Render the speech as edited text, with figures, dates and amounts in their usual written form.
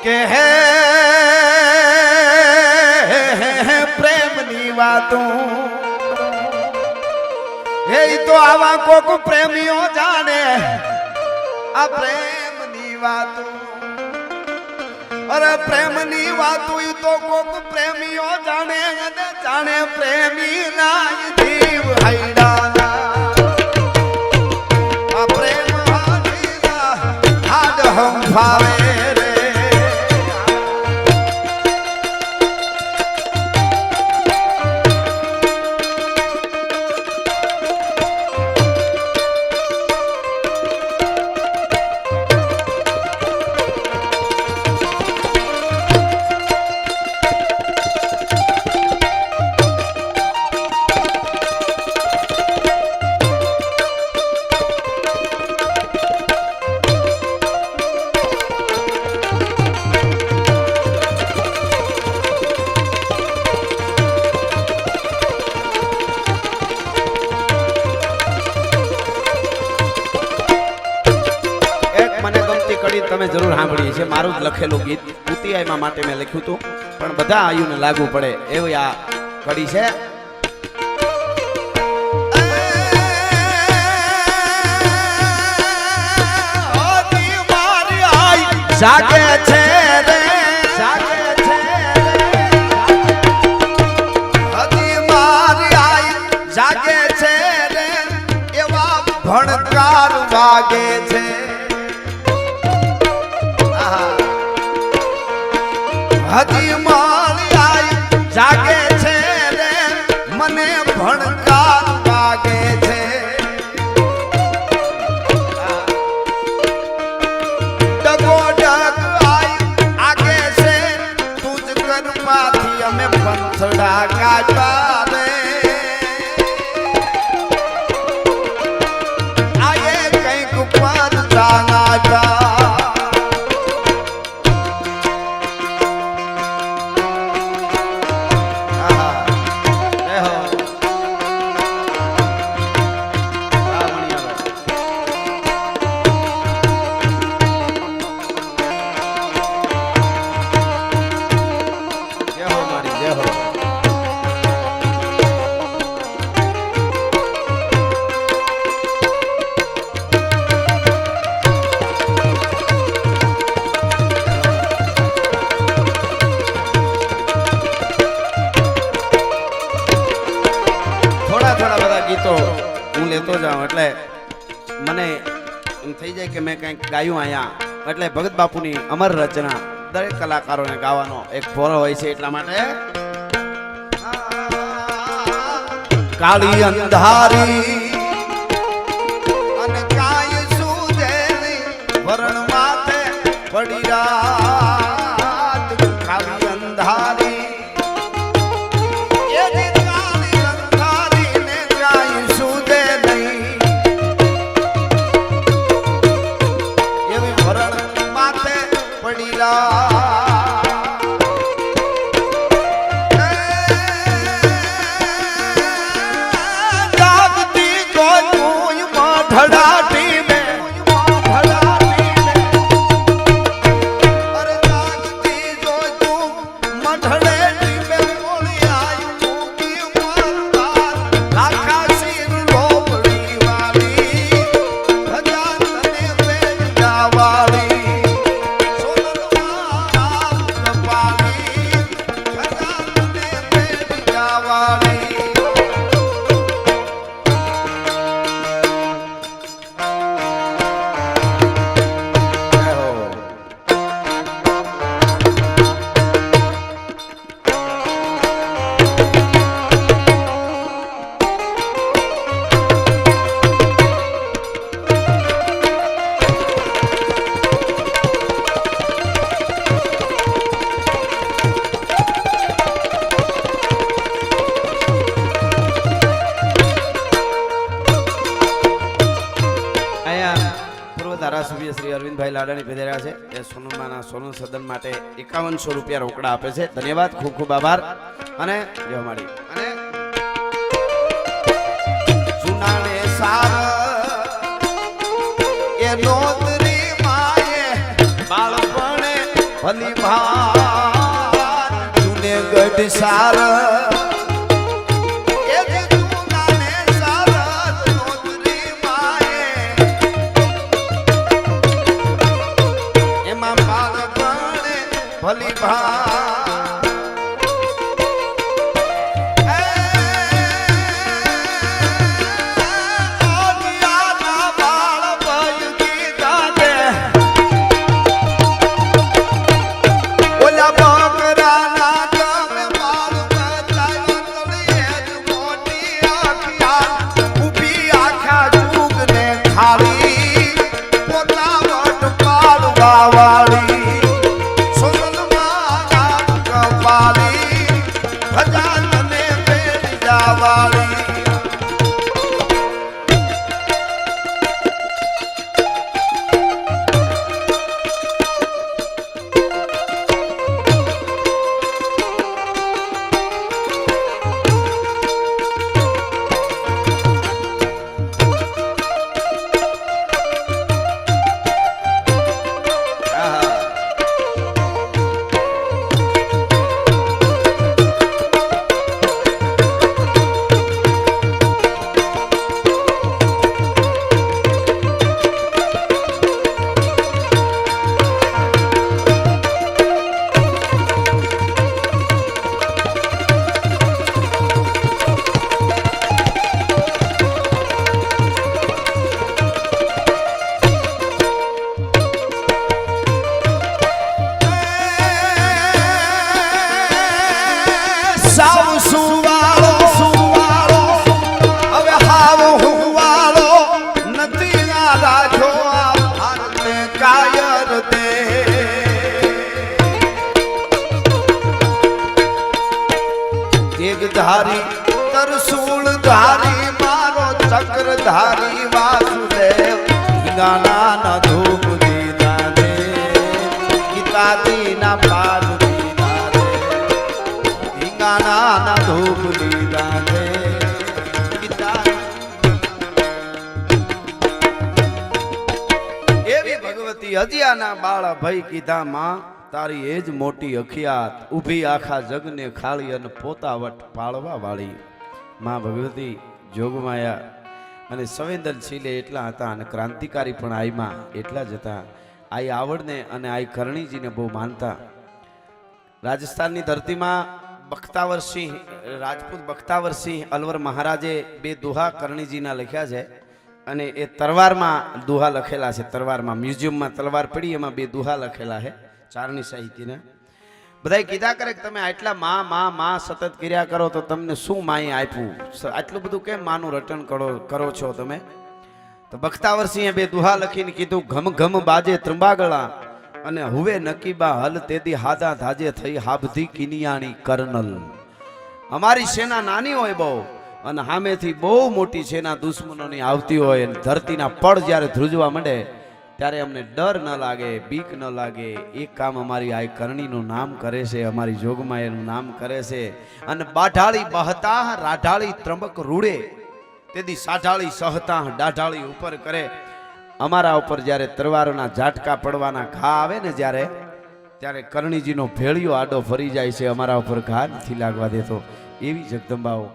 કે હે પ્રેમની વાતો એ તો આવા કોક પ્રેમીઓ જાણે આ પ્રેમની વાતો અરે પ્રેમની વાતો ઈ તો કોક પ્રેમીઓ જાણે અને જાણે પ્રેમી ના જીવ હૈડાના આ પ્રેમ હાડીના હાડ હંફાવે તમે જરૂર સાંભળીએ છે મારું જ લખેલું ગીત ઉતિયાઈમાં માટે મેં લખ્યું હતું પણ બધા આયુને લાગુ પડે એવી આ કડી છે જાગે છે રે જાગે છે હજી મારી આઈ જાગે છે રે એવા ભણકાર વાગે છે હજી મારી આઈ જાગે છે રે મને ભણકાર વાગે છે ડગો ડગ આઈ આગે છે તુજ કરમાંથી અમે પંથડા કાઢવા રે આયે કંઈક પર જાના હું લેતો જાઉં એટલે મને એમ થઈ જાય કે મેં કંઈક ગાયું અહીંયા એટલે ભગત બાપુની અમર રચના દરેક કલાકારોને ગાવાનો એક ફોરો હોય છે એટલા માટે કાળી અંધારી અને કાય સુજે વરણ માથે પડી રાત કાળી અંધારી ધારાસભ્ય શ્રી અરવિંદભાઈ લાડાણી પધાર્યા છે એ સોનમાના સોનુ સદન માટે 5100 રૂપિયા રોકડા આપે છે ધન્યવાદ ખૂબ ખૂબ આભાર અને જય માડી અને સુનાને સાર એ નોતરી માયે બાળપણે ભલી ભાન જુનેગઢ સાર ભલી ધારી તરસૂળ ધારી મારો ચક્રધારી વાસુદેવ ગાના ના ધૂપ દીધા દે ગીતાજી ના પાદ દીધા દે ગાના ના ધૂપ દીધા દે એવી ભગવતી હજિયાના બાળ ભઈ કીધા માં તારી એ જ મોટી અખિયાત ઊભી આખા જગને ખાલી અને પોતાવટ પાળવા વાળી માં ભગવતી જોગમાયા અને સંવેદનશીલે એટલા હતા અને ક્રાંતિકારી પણ આઈમાં એટલા જ હતા આઈ આવડને અને આઈ કરણીજીને બહુ માનતા રાજસ્થાનની ધરતીમાં બખ્તાવરસિંહ રાજપૂત બખ્તાવરસિંહ અલવર મહારાજે બે દુહા કરણીજીના લખ્યા છે અને એ તલવારમાં દુહા લખેલા છે તલવારમાં મ્યુઝિયમમાં તલવાર પડી એમાં બે દુહા લખેલા છે ચારણી સાહિત્યના બધાય કીધા કરે કે તમે આટલા માં સતત કર્યા કરો તો તમને શું માએ આપ્યું આટલું બધું કેમ માનું રટન કરો છો તમે તો બખ્તાવરસિંહે બે દુહા લખીને કીધું ઘમ ઘમ બાજે ત્રંબાગળા અને હુવે નકીબા હલ તેદી હાદા ધાજે થઈ હાબધી કિનિયાણી કર્નલ અમારી સેના નાની હોય બહુ અને સામેથી બહુ મોટી સેના દુશ્મનોની આવતી હોય અને ધરતીના પડ જ્યારે ધ્રુજવા માંડે ત્યારે અમને ડર ન લાગે બીક ન લાગે એક કામ અમારી આ કરણીનું નામ કરે છે અમારી જોગમાયાનું નામ કરે છે અને બાઢાળી બહતા રાઢાળી ત્રંબક રૂડે તેથી સાઢાળી સહતા દાઢાળી ઉપર કરે અમારા ઉપર જ્યારે તરવારોના ઝાટકા પડવાના ઘા આવે ને ત્યારે કરણીજીનો ભેળિયો આડો ફરી જાય છે અમારા ઉપર ઘા નથી લાગવા દેતો એવી જગદંબાઓ